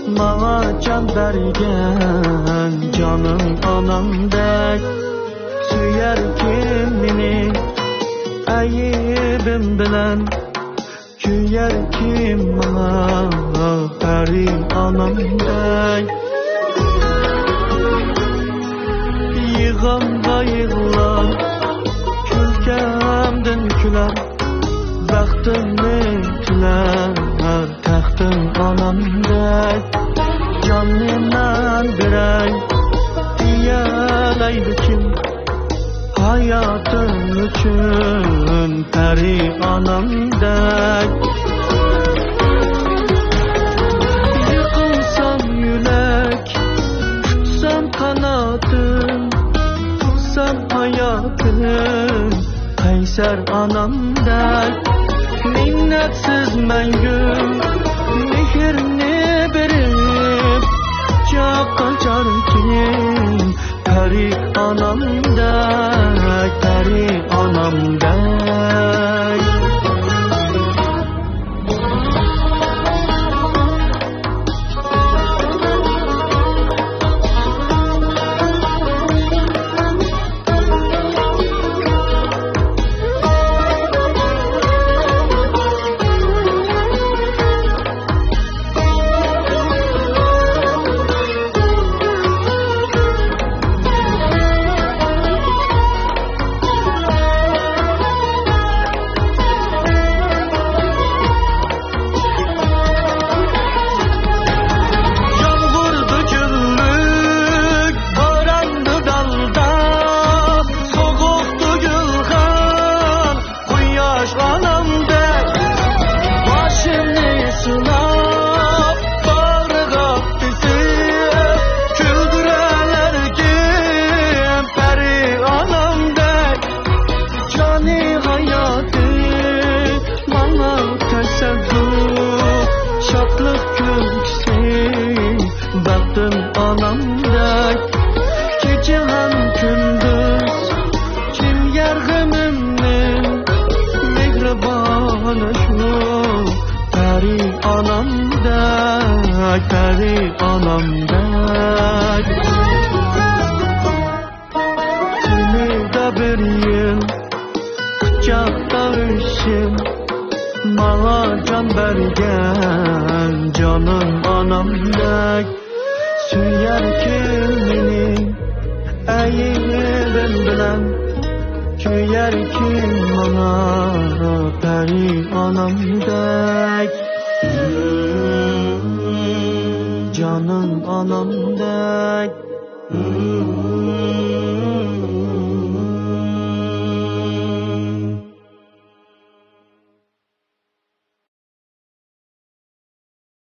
Bana can bergen canım anamdek süyer kimini ayıbım bilen küyer kim bana peri anamdek yığamda yığılar külkemden küler baktımı tüler tahtım anamdek canımdan birey diyeleydi kim hayatım için peri anamdek yıkılsam yürek tutsam kanatım tutsam hayatım kayser anamdek minnetsiz məngüm mehirni berip çok kaçar kim peri anamdek peri anamdek baktım anamdek gece hem gündüz kim yargımımın mehribanı şu peri anamdek peri anamdek seni de bir yıl kucakta üşüm bana can bergen canım anamdek süyer kimini ayıbım bilen küyer kim bana peri anamdek canım anamdek